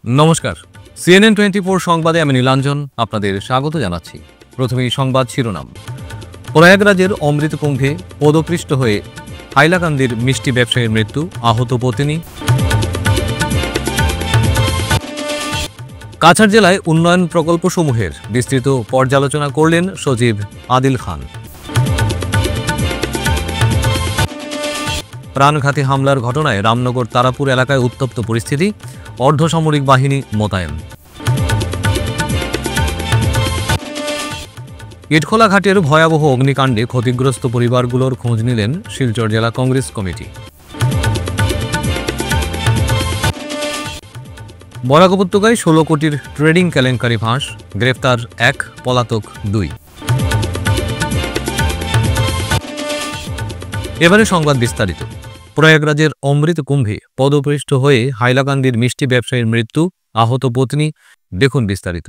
নমস্কার, CNN 24 সংবাদে আমি নীলাঞ্জন আপনাদের স্বাগত জানাচ্ছি। প্রথমেই সংবাদ শিরোনাম। প্রয়াগরাজের অমৃত কুম্ভে পদপৃষ্ট হয়ে হাইলাকান্দির মিষ্টি ব্যবসায়ীর মৃত্যু, আহত পত্নী। কাছাড় জেলায় উন্নয়ন প্রকল্পসমূহের বিস্তৃত পর্যালোচনা করলেন সচিব আদিল খান। প্রাণঘাতী হামলার ঘটনায় রামনগর তারাপুর এলাকায় উত্তপ্ত পরিস্থিতি, অর্ধসামরিক বাহিনী মোতায়েন। ইটখোলা ঘাটের ভয়াবহ অগ্নিকাণ্ডে ক্ষতিগ্রস্ত পরিবারগুলোর খোঁজ নিলেন শিলচর জেলা কংগ্রেস কমিটি। বরাক উপত্যকায় 16 কোটির ট্রেডিং কেলেঙ্কারি ফাঁস, গ্রেফতার 1, পলাতক 2। এবারে সংবাদ বিস্তারিত। প্রয়াগরাজের অমৃত কুম্ভে পদপৃষ্ট হয়ে হাইলাকান্দির মিষ্টি ব্যবসায়ীর মৃত্যু, আহত পত্নী। দেখুন বিস্তারিত।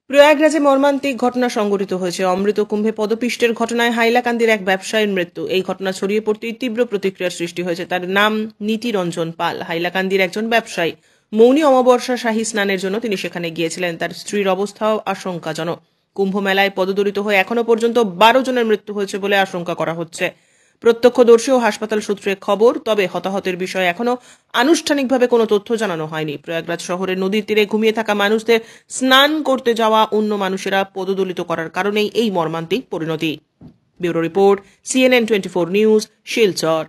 প্রয়াগরাজে মর্মান্তিক ঘটনা সংঘটিত হয়েছে। অমৃত কুম্ভে পদপিষ্টের ঘটনায় হাইলাকান্দির এক ব্যবসায়ীর মৃত্যু। এই ঘটনা ছড়িয়ে পড়তেই তীব্র প্রতিক্রিয়ার সৃষ্টি হয়েছে। তার নাম নীতি রঞ্জন পাল, হাইলাকান্দির একজন ব্যবসায়ী। মৌনী অমাবস্যা শাহী স্নানের জন্য তিনি সেখানে গিয়েছিলেন। তার স্ত্রীর অবস্থাও আশঙ্কাজনক। কুম্ভ মেলায় পদদলিত হয়ে এখনো পর্যন্ত 12 জনের মৃত্যু হয়েছে বলে আশঙ্কা করা হচ্ছে। প্রত্যক্ষদর্শী ও হাসপাতাল সূত্রে খবর, তবে হতাহতের বিষয়ে এখনো আনুষ্ঠানিকভাবে কোনো তথ্য জানানো হয়নি। প্রয়াগরাজ শহরের নদীর তীরে ঘুমিয়ে থাকা মানুষদের স্নান করতে যাওয়া অন্য মানুষেরা পদদলিত করার কারণেই এই মর্মান্তিক পরিণতি। Bureau report, CNN 24 news, Silchar.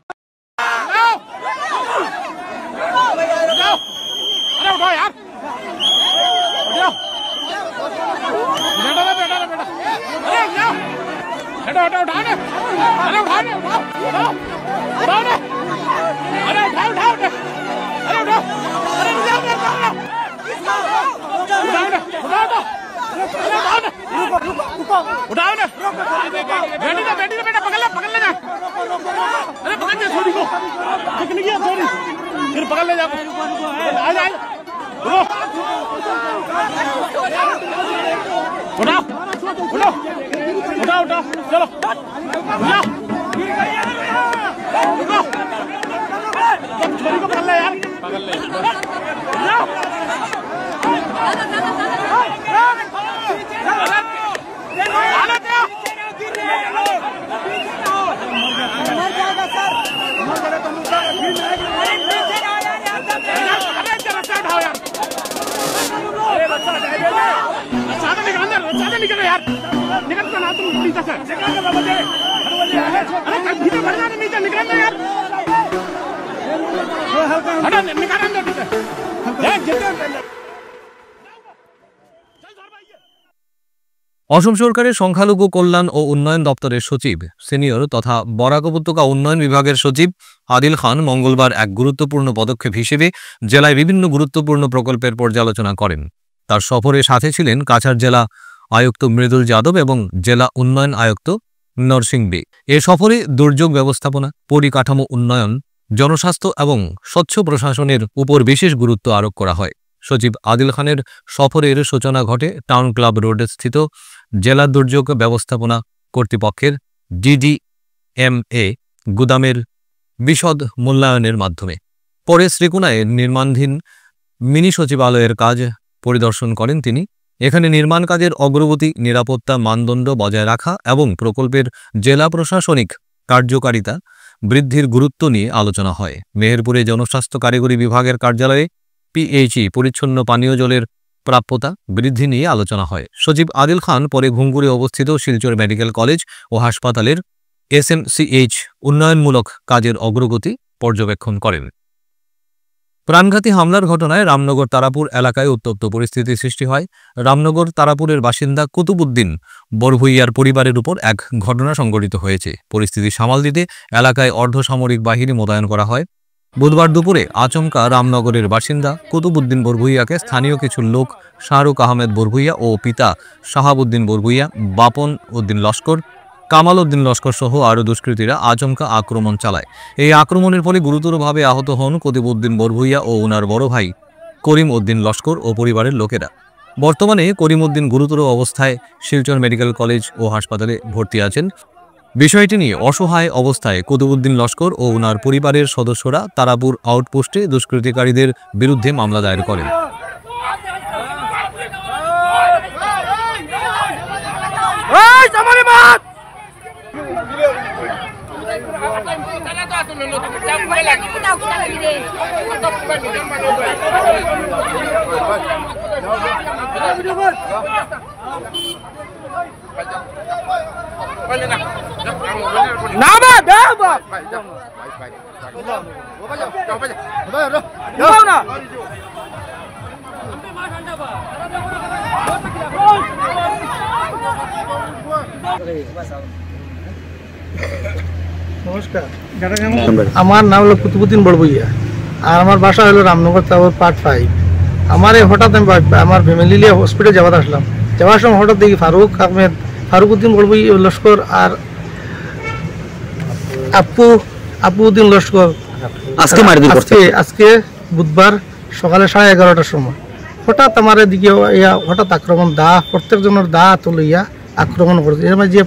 Assam সরকারের সংখ্যালঘু কল্যাণ ও উন্নয়ন দপ্তরের সচিব, সিনিয়র তথা বরাক উপত্যকা উন্নয়ন বিভাগের সচিব আদিল খান মঙ্গলবার এক গুরুত্বপূর্ণ পদক্ষেপ হিসেবে জেলায় বিভিন্ন গুরুত্বপূর্ণ প্রকল্পের পর্যালোচনা করেন। তার সফরে সাথে ছিলেন কাছাড় জেলা আয়ুক্ত মৃদুল যাদব এবং জেলা উন্নয়ন আয়ুক্ত নরসিং বে। এ সফরে দুর্যোগ ব্যবস্থাপনা, পরিকাঠামো উন্নয়ন, জনস্বাস্থ্য এবং স্বচ্ছ প্রশাসনের উপর বিশেষ গুরুত্ব আরোপ করা হয়। সচিব আদিল খানের সফরের সূচনা ঘটে টাউন ক্লাব রোডে স্থিত জেলা দুর্যোগ ব্যবস্থাপনা কর্তৃপক্ষের DDMA গুদামের বিশদ মূল্যায়নের মাধ্যমে। পরে শ্রীকোনায় নির্মাণাধীন মিনি সচিবালয়ের কাজ পরিদর্শন করেন তিনি। এখানে নির্মাণ কাজের অগ্রগতি, নিরাপত্তা মানদণ্ড বজায় রাখা এবং প্রকল্পের জেলা প্রশাসনিক কার্যকারিতা বৃদ্ধির গুরুত্ব নিয়ে আলোচনা হয়। মেহেরপুরে জনস্বাস্থ্য কারিগরি বিভাগের কার্যালয়ে PHE পরিচ্ছন্ন পানীয় জলের প্রাপ্যতা বৃদ্ধি নিয়ে আলোচনা হয়। সচিব আদিল খান পরে ঘুঙুরে অবস্থিত শিলচর মেডিকেল কলেজ ও হাসপাতালের SMCH উন্নয়নমূলক কাজের অগ্রগতি পর্যবেক্ষণ করেন। প্রাণঘাতী হামলার ঘটনায় রামনগর তারাপুর এলাকায় উত্তপ্ত পরিস্থিতি সৃষ্টি হয়। রামনগর তারাপুরের বাসিন্দা কুতুবুদ্দিন বরভুইয়ার পরিবারের উপর এক ঘটনা সংঘটিত হয়েছে। পরিস্থিতি সামাল দিতে এলাকায় অর্ধসামরিক বাহিনী মোতায়েন করা হয়। বুধবার দুপুরে আচমকা রামনগরের বাসিন্দা কুতুবুদ্দিন বরভুইয়াকে স্থানীয় কিছু লোক শাহরুখ আহমেদ বরভুইয়া ও পিতা শাহাবুদ্দিন বরভুইয়া, বাপন উদ্দিন লস্কর, কামাল উদ্দিন লস্কর সহ আরও দুষ্কৃতীরা আচমকা আক্রমণ চালায়। এই আক্রমণের ফলে গুরুতরভাবে আহত হন কুতুবুদ্দিন বরভুইয়া ও ওনার বড় ভাই করিম উদ্দিন লস্কর ও পরিবারের লোকেরা। বর্তমানে করিম উদ্দিন গুরুতর অবস্থায় শিলচর মেডিকেল কলেজ ও হাসপাতালে ভর্তি আছেন। বিষয়টি নিয়ে অসহায় অবস্থায় কুতুবুদ্দিন লস্কর ও ওনার পরিবারের সদস্যরা তারাপুর আউটপোস্টে দুষ্কৃতিকারীদের বিরুদ্ধে মামলা দায়ের করেন। নমস্কার, আমার নাম হলো কুতুবুদ্দিন বড়বইয়া আর আমার বাসা হলো রামনগর টাওয়ার পার্ট 5। আমার এই হঠাৎ আমি আমার ফ্যামিলি নিয়ে হসপিটালে যাওয়ার আসলাম। যাওয়ার সময় হঠাৎ দেখি ফারুকউদ্দিন বড়বই লস্কর আর আপুউদ্দিন লস্কর আজকে বুধবার সকালে 11:30টার সময় হঠাৎ আমার এদিকে হঠাৎ আক্রমণ প্রত্যেকজনের লইয়া আক্রমণ করছে। এর মাঝে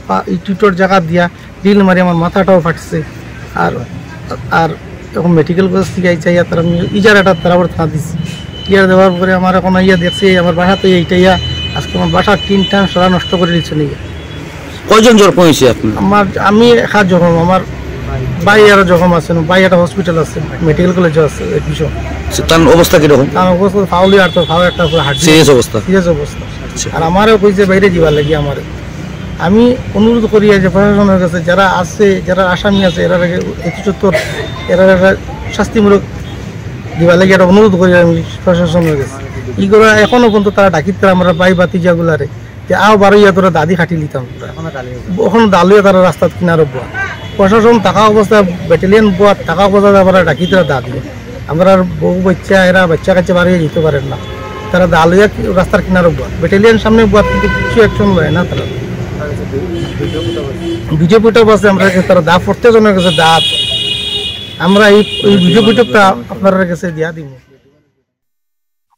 টিটোর জায়গা দিয়া ডিল মারি আমার মাথাটাও ফাটছে। আর এখন মেডিকেল কলেজ থেকে চাইয়া তারা ইজার একটা তারাবার থানা দিচ্ছি। ইয়ার দেওয়ার পরে আমার এখন দেখছি আমার বাসা তো এইটাইয়া আজকে আমার বাসা 3 টাইম সারা নষ্ট করে দিচ্ছে নিয়ে। কয়জন জখম হয়েছে আপনি? আমি একা জখম, আমার ভাই আরো জখম আছে, ভাই একটা হসপিটাল আছে, মেডিকেল কলেজে আছে এডমিশন। তার অবস্থা কিরকম? তার অবস্থা ফাউলি আর তো ফাউ একটা হার্ট সিরিয়াস অবস্থা। আর আমারও কইছে বাইরে যাবার লাগি। আমি অনুরোধ করি যে প্রশাসনের কাছে যারা আছে, যারা আসামি আছে, এরা এরা শাস্তিমূলক দিবার লাগে একটা অনুরোধ করি আমি প্রশাসনের কাছে। ই করে এখনো পর্যন্ত তারা ডাকিত করে আমরা বাই বাতিজাগুলারে যে আও বারোইয়া তোরা দাদি খাটি লিতাম, ওখানে দালুয়া তারা রাস্তার কিনারে বোয়া। প্রশাসন থাকা অবস্থা ব্যাটালিয়ন বোয়া থাকা অবস্থা আমরা ডাকি তারা দা দিয়ে আমরা বহু বাচ্চা এরা বাচ্চা কাছে বাড়িয়ে যেতে পারেন না। তারা দালুয়া রাস্তার কিনারে বোয়া, ব্যাটালিয়ন সামনে বোয়া, কিন্তু কিছু অ্যাকশন লয় না। তারা ভিডিও পিটপ আছে আমরা তারা দা প্রত্যেকজনের কাছে দা, আমরা এই ভিডিও পিটপটা আপনার কাছে দিয়া দিব।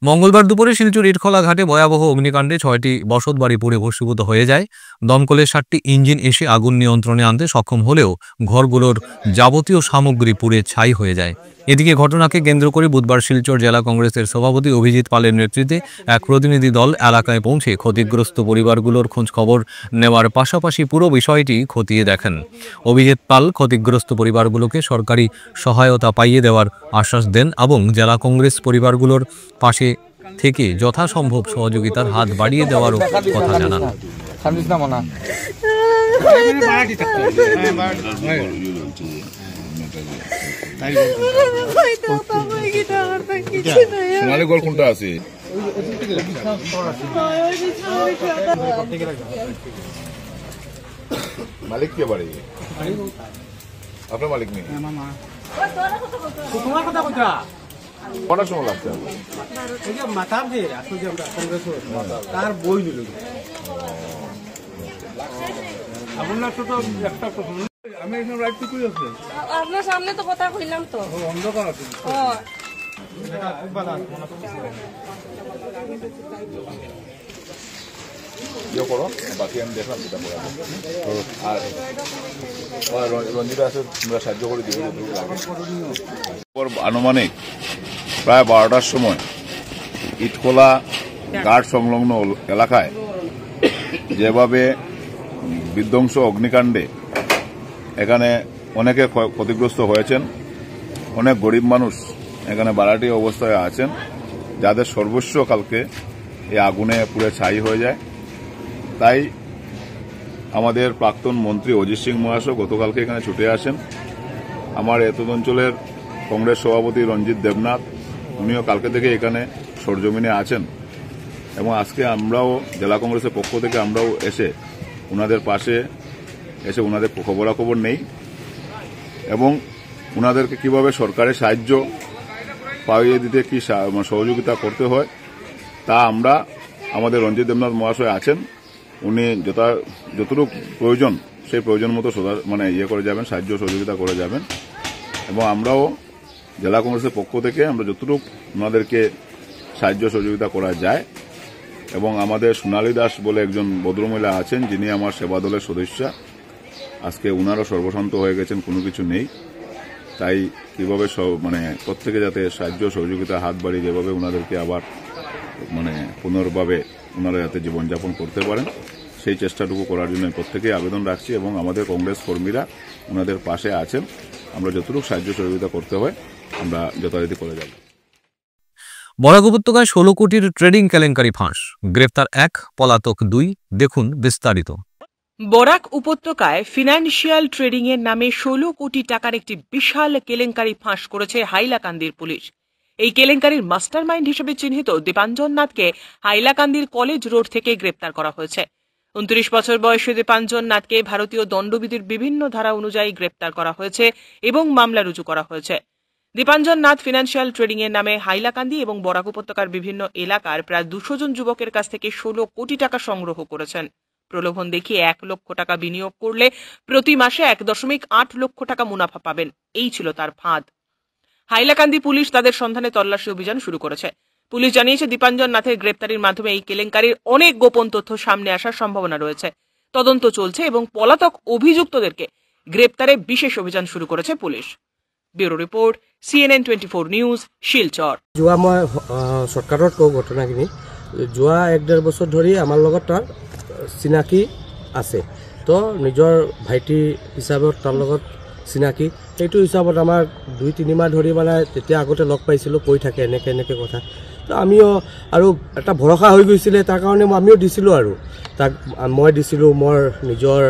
মঙ্গলবার দুপুরে শিলচর ইটখলা ঘাটে ভয়াবহ অগ্নিকাণ্ডে 6টি বসত বাড়ি পুড়ে ভস্মীভূত হয়ে যায়। দমকলের 7টি ইঞ্জিন এসে আগুন নিয়ন্ত্রণে আনতে সক্ষম হলেও ঘরগুলোর যাবতীয় সামগ্রী পুড়ে ছাই হয়ে যায়। এদিকে ঘটনাকে কেন্দ্র করে বুধবার শিলচর জেলা কংগ্রেসের সভাপতি অভিজিৎ পালের নেতৃত্বে এক প্রতিনিধি দল এলাকায় পৌঁছে ক্ষতিগ্রস্ত পরিবারগুলোর খোঁজ খবর নেওয়ার পাশাপাশি পুরো বিষয়টি খতিয়ে দেখেন। অভিজিৎ পাল ক্ষতিগ্রস্ত পরিবারগুলোকে সরকারি সহায়তা পাইয়ে দেওয়ার আশ্বাস দেন এবং জেলা কংগ্রেস পরিবারগুলোর পাশে থেকে যথাসম্ভব সহযোগিতার হাত বাড়িয়ে দেওয়ারও কথা জানান। সোনালী গোল কোনটা আছে? মালিক কে বাড়ি? আপনার মালিক নেই? কটার সময় লাগছে? তার বই নিল আমি এখানে রাইট টুকুই আছে আপনার সামনে তো কথা কইলাম তো। অন্ধকার আছে। করো বাকি আমি দেখলাম যেটা আর রঞ্জিতা আছে, তোমরা সাহায্য করে দিবে। আনুমানিক প্রায় 12টার সময় ইটখোলা ঘাট সংলগ্ন এলাকায় যেভাবে বিধ্বংস অগ্নিকাণ্ডে এখানে অনেকে ক্ষতিগ্রস্ত হয়েছেন, অনেক গরিব মানুষ এখানে বাড়াটি অবস্থায় আছেন, যাদের সর্বস্ব কালকে এই আগুনে পুড়ে ছাই হয়ে যায়। তাই আমাদের প্রাক্তন মন্ত্রী অজিত সিং মহাশয় গতকালকে এখানে ছুটে আসেন। আমার এতদ অঞ্চলের কংগ্রেস সভাপতি রঞ্জিত দেবনাথ, উনিও কালকে থেকে এখানে সরজমিনে আছেন এবং আজকে আমরাও জেলা কংগ্রেসের পক্ষ থেকে আমরাও এসে ওনাদের পাশে এসে ওনাদের খবরাখবর নেই এবং ওনাদেরকে কিভাবে সরকারের সাহায্য পাইয়ে দিতে কি সহযোগিতা করতে হয় তা আমরা, আমাদের রঞ্জিত দেবনাথ মহাশয় আছেন, উনি যতটুকু প্রয়োজন সেই প্রয়োজন মতো করে যাবেন, সাহায্য সহযোগিতা করে যাবেন এবং আমরাও জেলা কংগ্রেসের পক্ষ থেকে আমরা যতটুকু ওনাদেরকে সাহায্য সহযোগিতা করা যায়। এবং আমাদের সোনালী দাস বলে একজন ভদ্রমহিলা আছেন, যিনি আমার সেবা দলের সদস্যা, আজকে উনারও সর্বশান্ত হয়ে গেছেন, কোনো কিছু নেই। তাই কীভাবে প্রত্যেকে যাতে সাহায্য সহযোগিতা হাত বাড়িয়ে যেভাবে ওনাদেরকে আবার পুনর্ভাবে ওনারা যাতে জীবনযাপন করতে পারেন সেই চেষ্টাটুকু করার জন্য প্রত্যেকেই আবেদন রাখছি এবং আমাদের কংগ্রেস কর্মীরা ওনাদের পাশে আছেন। আমরা যতটুকু সাহায্য সহযোগিতা করতে হয় আমরা যথারীতি করে যাব। বরাক উপত্যকায় 16 কোটির ট্রেডিং কেলেঙ্কারি ফাঁস, গ্রেফতার 1, পলাতক 2। দেখুন বিস্তারিত। বরাক উপত্যকায় ফিনান্সিয়াল ট্রেডিং এর নামে 16 কোটি টাকার একটি বিশাল কেলেঙ্কারি ফাঁস করেছে হাইলাকান্দির পুলিশ। এই কেলেঙ্কারির মাস্টারমাইন্ড হিসেবে চিহ্নিত দীপাঞ্জন নাথকে হাইলাকান্দির কলেজ রোড থেকে গ্রেপ্তার করা হয়েছে। 29 বছর বয়সী দীপাঞ্জন নাথকে ভারতীয় দণ্ডবিধির বিভিন্ন ধারা অনুযায়ী গ্রেপ্তার করা হয়েছে এবং মামলা রুজু করা হয়েছে। দীপাঞ্জন নাথ ফিনান্সিয়াল ট্রেডিং এর নামে হাইলাকান্দি এবং বরাক উপত্যকার বিভিন্ন এলাকার প্রায় 200 জন যুবকের কাছ থেকে 16 কোটি টাকা সংগ্রহ করেছেন। প্রলোভন দেখিয়ে 1 লক্ষ টাকা বিনিয়োগ করলে প্রতি মাসে 1.8 লক্ষ টাকা মুনাফা পাবেন, এই ছিল তার ফাঁদ। হাইলাকান্দি পুলিশ তাদের সন্ধানে তল্লাশি অভিযান শুরু করেছে। পুলিশ জানিয়েছে দীপাঞ্জন নাথের গ্রেপ্তারির মাধ্যমে এই কেলেঙ্কারির অনেক গোপন তথ্য সামনে আসার সম্ভাবনা রয়েছে। তদন্ত চলছে এবং পলাতক অভিযুক্তদেরকে গ্রেপ্তারে বিশেষ অভিযান শুরু করেছে police. Bureau report, CNN 24 news, Silchar. যোৱা মই চৰকাৰত কওঁ ঘটনাখিনি, যোৱা 1-1.5 বছৰ ধৰি আমাৰ লগত তাৰ চিনাকি আছে। তো নিজৰ ভাইটি হিচাপত তাৰ লগত চিনাকি, সেইটো হিচাপত আমাৰ 2-3 মাহ ধৰি মানে তেতিয়া আগতে লগ পাইছিলোঁ, কৈ থাকে এনেকৈ এনেকৈ কথা। তো আমিও আৰু এটা ভৰসা হৈ গৈছিলে, তাৰ কাৰণে আমিও দিছিলোঁ আৰু তাক মই দিছিলোঁ, মোৰ নিজৰ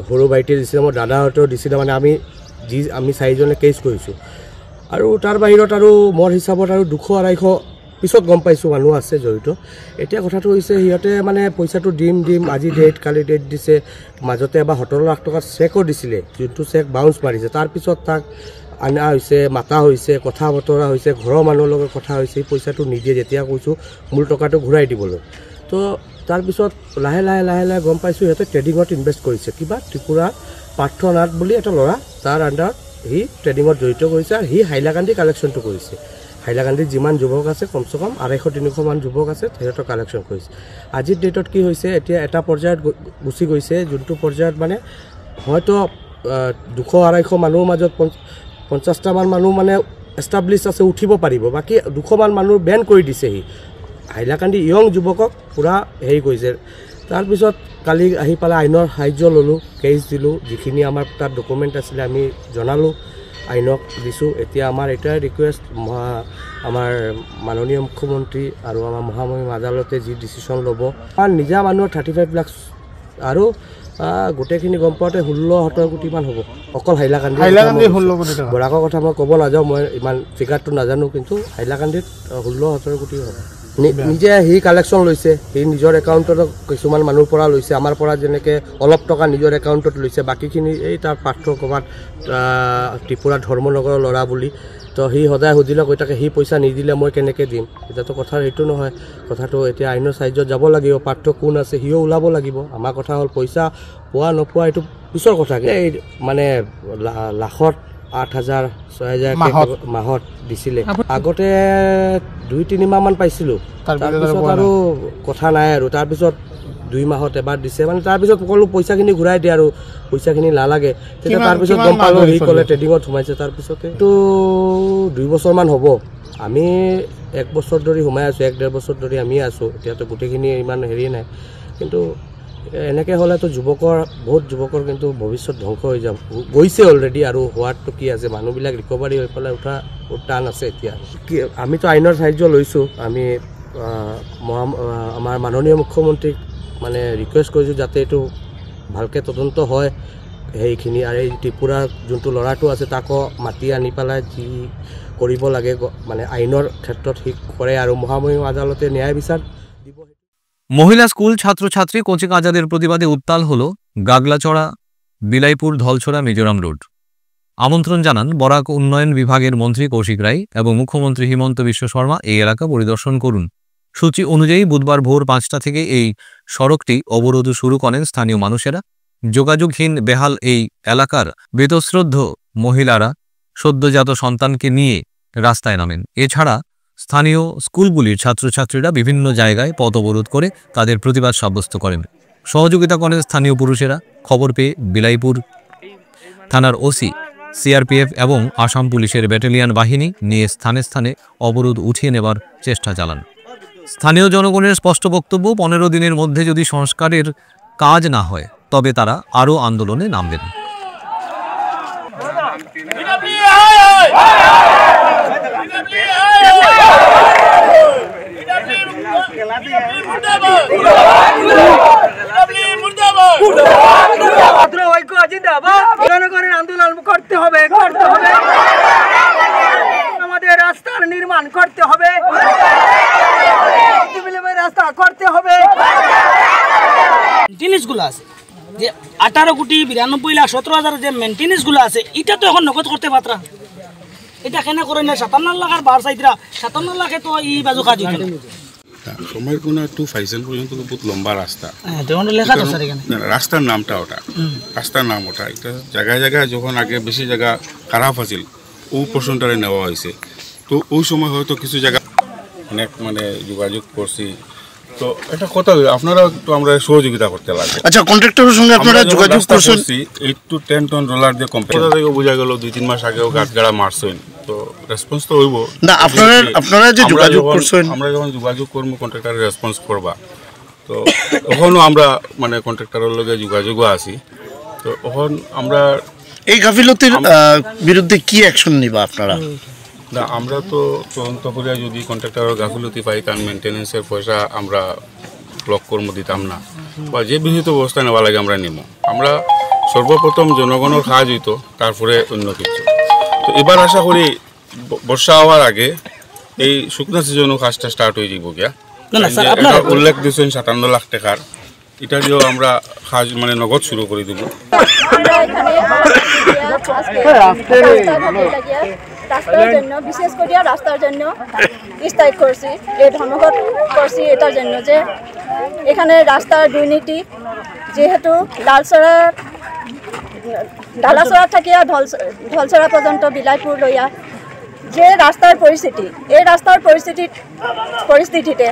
সৰু ভাইটিয়ে দিছিলে, মোৰ দাদাহঁতেও দিছিলে। মানে আমি 4জনে কেছ কৰিছোঁ। আৰু তাৰ বাহিৰত আৰু মোৰ হিচাপত আৰু 200-250 পিছত গম পাইছোঁ মানুহ আছে জড়িত। এতিয়া কথাটো হৈছে সিহঁতে মানে পইচাটো দিম আজি ডেট কালি ডেট দিছে। মাজতে এবাৰ 17 লাখ টকাৰ চেকো দিছিলে, যোনটো চেক বাউন্স মাৰিছে। তাৰপিছত তাক আনা হৈছে, মাতা হৈছে, কথা বতৰা হৈছে, ঘৰৰ মানুহৰ লগত কথা হৈছে। পইচাটো নিদিয়ে, যেতিয়া কৈছোঁ মূল টকাটো ঘূৰাই দিবলৈ। তো তাৰপিছত লাহে লাহে গম পাইছোঁ সিহঁতে ট্ৰেডিঙত ইনভেষ্ট কৰিছে। কিবা ত্ৰিপুৰা পাৰ্থ নাথ বুলি এটা ল'ৰা, তাৰ আণ্ডাৰত সি ট্ৰেডিঙত জড়িত কৰিছে আৰু সি হাইলাকান্দি কালেকশ্যনটো কৰিছে। হাইলাকান্দিত যিমান যুৱক আছে কমচে কম 250-300 মান যুৱক আছে, সিহঁতৰ কালেকশ্যন কৰিছে। আজিৰ ডেটত কি হৈছে, এতিয়া এটা পৰ্যায়ত গুচি গৈছে, যোনটো পৰ্যায়ত মানে হয়তো 200-250 মানুহৰ মাজত 50টামান মানুহ মানে এষ্টাব্লিছ আছে, উঠিব পাৰিব। বাকী 200 মান মানুহ বেন কৰি দিছে সি। হাইলাকান্দি ইয়ং যুৱকক পূৰা হেৰি কৰিছে। তাৰপিছত কালি আহি পেলাই আইনৰ সাহায্য ল'লোঁ, কেছ দিলোঁ। যিখিনি আমাৰ তাত ডকুমেণ্ট আছিলে আমি জনালোঁ, আইনক দিছোঁ। এতিয়া আমাৰ এটাই ৰিকুৱেষ্ট, আমাৰ মাননীয় মুখ্যমন্ত্ৰী আৰু আমাৰ মহামহিম আদালতে যি ডিচিশ্যন ল'ব, আমাৰ নিজা মানুহৰ 35 লাখ আৰু গোটেইখিনি গম পাওঁতে 16-17 কোটিমান হ'ব অকল হাইলাকান্দি। বৰাকৰ কথা মই ক'ব নাযাওঁ, মই ইমান ফিগাৰটো নাজানো, কিন্তু হাইলাকান্দিত 16-17 কোটি হ'ব। নিজে সি কালেকশ্যন লৈছে, সি নিজৰ একাউণ্টত কিছুমান মানুহৰ পৰা লৈছে, আমাৰ পৰা যেনেকৈ অলপ টকা নিজৰ একাউণ্টত লৈছে, বাকীখিনি এই তাৰ পাৰ্থ ক'ৰবাত ত্ৰিপুৰা ধৰ্মনগৰৰ ল'ৰা বুলি। তো সি সদায় সুধিলে কৈ থাকে, সি পইচা নিদিলে মই কেনেকৈ দিম। এতিয়াতো কথা সেইটো নহয়, কথাটো এতিয়া আইনৰ সাহায্যত যাব লাগিব। পাৰ্থ কোন আছে সিও ওলাব লাগিব। আমাৰ কথা হ'ল পইচা পোৱা নোপোৱা এইটো পিছৰ কথা। এই মানে লাখত 8,000 6,000 মাহত দিছিলে। আগতে 2-3 মাহমান পাইছিলোঁ, তাৰপিছত আৰু কথা নাই আৰু। তাৰপিছত 2 মাহত এবাৰ দিছে, মানে তাৰপিছত সকলো পইচাখিনি ঘূৰাই দিয়ে আৰু পইচাখিনি নালাগে। তেতিয়া তাৰপিছত গম পালোঁ সি ক'লে ট্ৰেডিঙত সোমাইছে। তাৰপিছতেতো 2 বছৰমান হ'ব, আমি 1 বছৰ ধৰি সোমাই আছোঁ, 1-1.5 বছৰ ধৰি আমি আছোঁ। এতিয়াতো গোটেইখিনি ইমান হেৰি নাই, কিন্তু এনেকৈ হ'লেতো বহুত যুৱকৰ কিন্তু ভৱিষ্যত ধ্বংস হৈ যাব, গৈছে অলৰেডি। আৰু হোৱাটো কি আছে, মানুহবিলাক ৰিকভাৰী হৈ পেলাই উঠা টান আছে। এতিয়া আমিতো আইনৰ সাহায্য লৈছোঁ। আমি আমাৰ মাননীয় মুখ্যমন্ত্ৰীক মানে ৰিকুৱেষ্ট কৰিছোঁ যাতে এইটো ভালকৈ তদন্ত হয় সেইখিনি। আৰু এই ত্ৰিপুৰাৰ যোনটো ল'ৰাটো আছে তাকো মাতি আনি পেলাই যি কৰিব লাগে মানে আইনৰ ক্ষেত্ৰত সি কৰে, আৰু মহামহিম আদালতে ন্যায় বিচাৰ দিব। মহিলা স্কুল ছাত্রছাত্রী কোচিং আজাদের প্রতিবাদে উত্তাল হল গাগলাচড়া বিলাইপুর ধলছড়া মিজোরাম রোড। আমন্ত্রণ জানান বরাক উন্নয়ন বিভাগের মন্ত্রী কৌশিক রায় এবং মুখ্যমন্ত্রী হিমন্ত বিশ্ব শর্মা এই এলাকা পরিদর্শন করুন। সূচি অনুযায়ী বুধবার ভোর 5টা থেকে এই সড়কটি অবরোধ শুরু করেন স্থানীয় মানুষেরা। যোগাযোগহীন বেহাল এই এলাকার বেতশ্রদ্ধ মহিলারা সদ্যজাত সন্তানকে নিয়ে রাস্তায় নামেন। এছাড়া স্থানীয় স্কুলগুলির ছাত্রছাত্রীরা বিভিন্ন জায়গায় পথ অবরোধ করে তাদের প্রতিবাদ সাব্যস্ত করেন। সহযোগিতা করেন স্থানীয় পুরুষেরা। খবর পেয়ে বিলাইপুর থানার ওসি, সিআরপিএফ এবং আসাম পুলিশের ব্যাটালিয়ন বাহিনী নিয়ে স্থানে স্থানে অবরোধ উঠিয়ে নেবার চেষ্টা চালান। স্থানীয় জনগণের স্পষ্ট বক্তব্য, 15 দিনের মধ্যে যদি সংস্কারের কাজ না হয় তবে তারা আরও আন্দোলনে নামবেন। জনগণের আন্দোলন করতে হবে, আমাদের রাস্তার নির্মাণ করতে হবে, রাস্তা করতে হবে। জিনিসগুলো আছে যে 18,92,17,000 যে মেনটেনেন্স গুলো আছে এটা তো এখন নগদ করতে পাত্রা, এটা কেন করে না 57 লাখ আর 57 লাখে তো এই বাজু কাজ হইতো না। সময়ের কোনো একটু ফাইসেল পর্যন্ত বহুত লম্বা রাস্তা, লেখা তো স্যার এখানে রাস্তার নামটা ওটা, রাস্তার নাম ওটা। এটা জায়গায় জায়গায় যখন আগে বেশি জায়গা খারাপ আছিল ও পোর্শনটারে নেওয়া হয়েছে, তো ওই সময় হয়তো কিছু জায়গা অনেক মানে যোগাযোগ করছি, তো একটা কথা আপনারা একটু আমরা সহযোগিতা করতে লাগবে। আচ্ছা, কন্ট্রাক্টরের সঙ্গে আপনারা যোগাযোগ করছেন? 8 to 10 টন রোলার দিয়ে কোম্পানি থেকে বোঝা গেল 2-3 মাস আগেও গাছ গাড়া মারছেন, তো রেসপন্স তো হইব না। আপনারা যে যোগাযোগ করছেন, আমরা যখন যোগাযোগ করবো কন্ট্রাক্টরের রেসপন্স করবা, তো ওখানেও আমরা মানে কন্ট্রাক্টরের লগে যোগাযোগও আছি, তো ওখান আমরা এই গাফিলতির বিরুদ্ধে কি অ্যাকশন নিবা আপনারা? না, আমরা তো তদন্ত করে যদি কন্ট্রাক্টরের গাফিলতি পাই তার মেনটেন্যান্সের পয়সা আমরা ব্লক কর্ম দিতাম না, বা যে বিহিত ব্যবস্থা নেওয়া লাগে আমরা নেব। আমরা সর্বপ্রথম জনগণের কাজ হইতো, তারপরে অন্য কিছু। তো এবার আশা করি বর্ষা হওয়ার আগে এই শুকনা সিজনও কাজটা স্টার্ট হয়ে যাব গিয়া। উল্লেখ দিয়েছেন 57 লাখ টাকার, এটা দিয়েও আমরা কাজ মানে নগদ শুরু করে দেব। রাস্তার জন্য, বিশেষ করে রাস্তার জন্য স্ট্রাইক করছি, এই ধর্মঘট করছি এটার জন্য যে এখানে রাস্তার দুর্নীতি, যেহেতু ডালাসরা থেকে ঢলসরা পর্যন্ত বিলাইপুর লইয়া যে রাস্তার পরিস্থিতি, এই রাস্তার পরিস্থিতিতে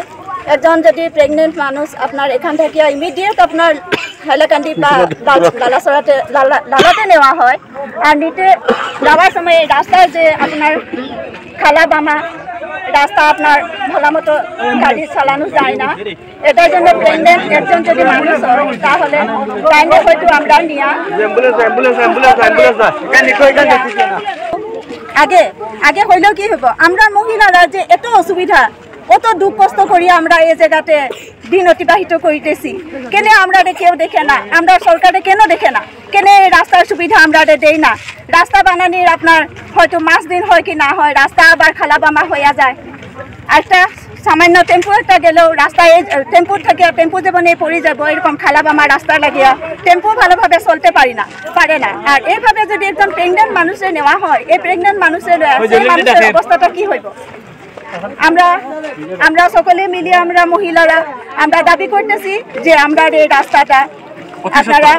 একজন যদি প্রেগনেন্ট মানুষ আপনার এখান থেকে ইমিডিয়েট আপনার হাইলাকান্দি বা লালাতে নেওয়া হয়, আর নিতে যাওয়ার সময় রাস্তায় যে আপনার খালা বামা রাস্তা আপনার ভালো মতো গাড়ি চালানো যায় না, এটার জন্য প্রেগনেন্ট একজন যদি মানুষ হয় তাহলে টাইমে হয়তো আমরা নিয়ে আগে হইলেও কি হইব, আমরা মহিলারা যে এত অসুবিধা, অত দুঃখ কষ্ট করি আমরা এই জায়গাতে দিন অতিবাহিত করিতেছি, কেন আমরা কেউ দেখে না, আমরা সরকারে কেন দেখে না, কেন রাস্তার সুবিধা আমরা দেই না। রাস্তা বানানির আপনার হয়তো 5 দিন হয় কি না হয়, রাস্তা আবার খালাবামা হয়ে যায়। একটা সামান্য টেম্পু একটা গেলেও রাস্তায় টেম্পুর থেকে টেম্পু যেমন পড়ে যাবো, এরকম খালাবামা রাস্তা লাগিয়া টেম্পু ভালোভাবে চলতে পারে না। আর এইভাবে যদি একজন প্রেগনেন্ট মানুষের নেওয়া হয়, এই প্রেগনেন্ট মানুষের অবস্থাটা কি হইব? আমরা সকলে মিলিয়ে আমরা মহিলারা আমরা দাবি করতেছি যে আমরা এই রাস্তাটা আপনারা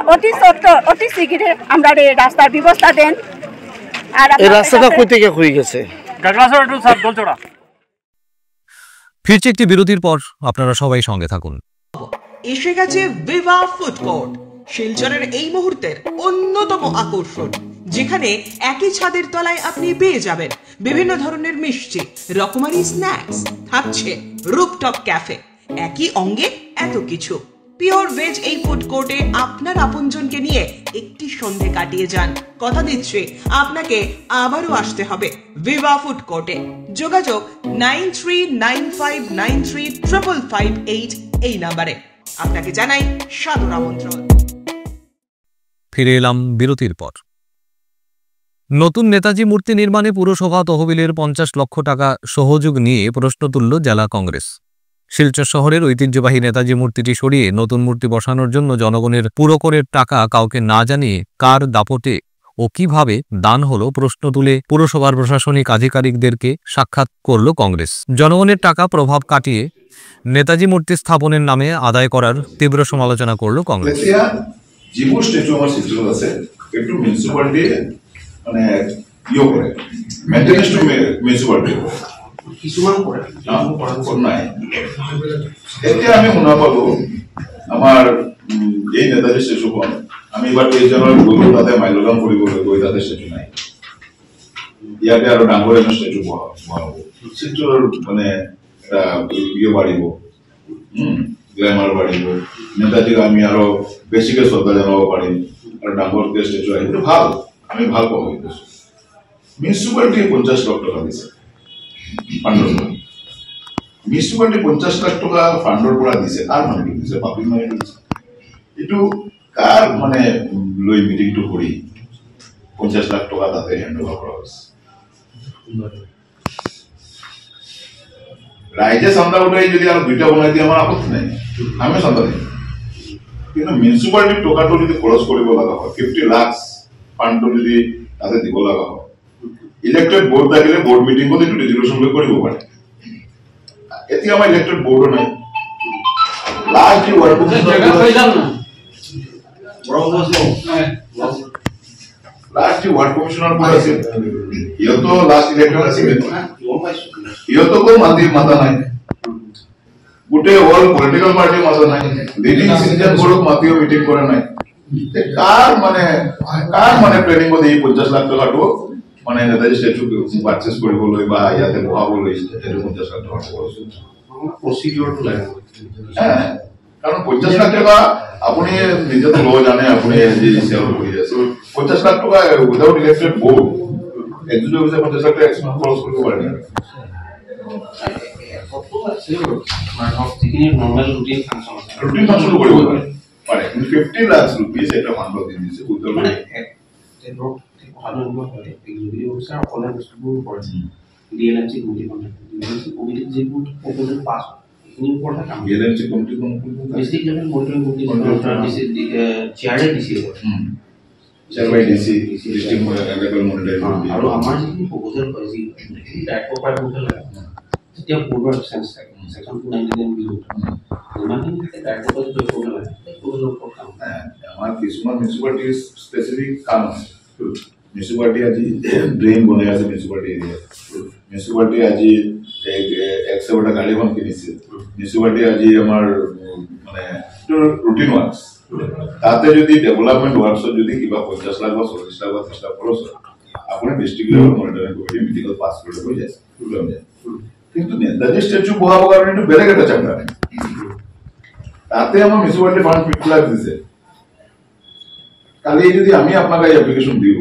অতি শীঘ্রে আমরা এই রাস্তার ব্যবস্থা দেন। আর এই রাস্তাটা কই থেকে হয়ে গেছে? ফিরছে একটি বিরতির পর, আপনারা সবাই সঙ্গে থাকুন। এসে গেছে ভিভা ফুড কোর্ট, শিলচরের এই মুহূর্তের অন্যতম আকর্ষণ, যেখানে একই ছাদের তলায় আপনি পেয়ে যাবেন বিভিন্ন ধরনের মিষ্টি, রকমারি স্ন্যাক্স, থাকছে রুফটপ ক্যাফে, একই অঙ্গে এত কিছু। পিওর ভেজ এই ফুড কোর্টে আপনার আপনজনকে নিয়ে একটি সন্ধে কাটিয়ে যান। কথা দিচ্ছি আপনাকে আবারও আসতে হবে ভিভা ফুড কোর্টে। যোগাযোগ 9395935558 এই নাম্বারে। আপনাকে জানাই সাদর আমন্ত্রণ। ফিরে এলাম বিরতির পর। নতুন নেতাজি মূর্তি নির্মাণে পুরসভা তহবিলের 50 লক্ষ টাকা সহযোগ নিয়ে প্রশ্ন তুলল জেলা কংগ্রেস। শিলচর শহরের ঐতিহ্যবাহী নেতাজি মূর্তিটি সরিয়ে নতুন মূর্তি বসানোর জন্য জনগণের পুরকরের টাকা কাউকে না জানিয়ে কার দাপটে ও কিভাবে দান হলো প্রশ্ন তুলে পুরসভার প্রশাসনিক আধিকারিকদেরকে সাক্ষাৎ করল কংগ্রেস। জনগণের টাকা প্রভাব কাটিয়ে নেতাজি মূর্তি স্থাপনের নামে আদায় করার তীব্র সমালোচনা করল কংগ্রেস। আমি শুনা পালো আমার এই নেতাজী স্টেচুখন আমি এবার 23 জানুৱাৰী গলো, তাতে মাইলগাম কৰিবলৈ গৈ তাতে স্টেচু নাই। ইয়াতে আৰু ডাঙৰ এখন স্টেচু বহাব, শিলচৰৰ মানে এটা বাঢ়িব। গ্ল্যামাৰ বাঢ়িব, নেতাজীক আমি আৰু বেছিকৈ শ্ৰদ্ধা জনাব পাৰিম আৰু ডাঙৰকৈ ষ্টেচু আহিব, ভাল, আমি ভাল পাব। মিউনিচিপালিটি 50 লাখ টকা দিছে ফাণ্ডৰ পৰা, মিউনিচিপালিটি 50 লাখ টকা ফাণ্ডৰ পৰা দিছে, কাৰ মানিটো দিছে? পাব্লিক মানিটো দিছে। এইটো কাৰ মানে লৈ মিটিংটো কৰি 50 লাখ টকা তাতে হেণ্ড অভাৰ কৰা হৈছে? ৰাইজে চান্দা উঠাই যদি আৰু 2টা বনাই দিয়ে আমাৰ আপত্তি নাই, আমি চান্দা দিম। কিন্তু মিউনিচিপালিটিৰ টকাটো যদি খৰচ কৰিব লগা হয়, 50 লাখ ফাণ্ডটো যদি তাতে দিব লগা হয়, ইলেক্টেড বোর্ড থাকিলে বোর্ড মিটিং করে একটু রেজুলেশন কৰিব পাৰে। এতিয়া আমাৰ ইলেক্টেড বোর্ডও নাই। লাষ্ট যে ওয়ার্ড কমিশনার বোৰ আছিল, ইহঁতো লাষ্ট ইলেকশন আছিল, ইহঁতকো মাতা নাই, গোটেই অল পলিটিক্যাল পার্টি মাতা নাই, লিডিং সিটিজেন বোৰক মাতিও মিটিং কৰা নাই। কাৰ মানে প্লেনিং কৰি 50 লাখ টকাটো মানে নেতাজী স্টেচু পাৰ্চেজ কৰিবলৈ বা ইয়াতে বহাবলৈ 50 লাখ টকা খৰচ হৈছে। প্ৰচিডিউৰটো লাগে, কাৰণ 50 লাখ টকা আপুনি নিজেতো লও জানে, আপুনি যি সেৱা কৰি আছে 50 লাখ টকা উইদাউট ইলেক্টেড বোর্ড একজন অফিসার 50 লাখ টাকা খরচ কৰিব পাৰে না? রুটিন ফাংশন কৰিব পাৰে, কিন্তু 50 লাখ রুপিস এটা ফান্ড দিয়ে দিছে উত্তর মানে কিছুমান মিউনিচিপালিটি স্পেসিফিক কাম আছে। মিউনিচিপালিটি আজি ড্রেন বনাই আছে, মিউনিচিপালিটি এরিয়া, মিউনিচিপালিটি আজি একটা গাড়ীখন কিনিছে, মিউনিচিপালিটি আজি আমাৰ মানে রুটিন ওয়ার্কস, তাতে যদি ডেভেলপমেন্ট ওয়ার্কসত যদি কিবা 50 লাখ বা 40 লাখ বা 30 লাখ খরচ হয়, আপুনি ডিস্ট্রিক্ট লেভেল মনিটরিং কমিটি মিটিংত পাস কৰিব হৈ যায়। কিন্তু নেতাজী স্ট্যাচু বহাবৰ কাৰণে এইটো বেলেগ এটা চেপ্টাৰ, তাতে আমাৰ মিউনিচিপালিটি ফান্ড 50 লাখ দিছে। কালি যদি আমি আপনাকে এই অ্যাপ্লিকেশন দিও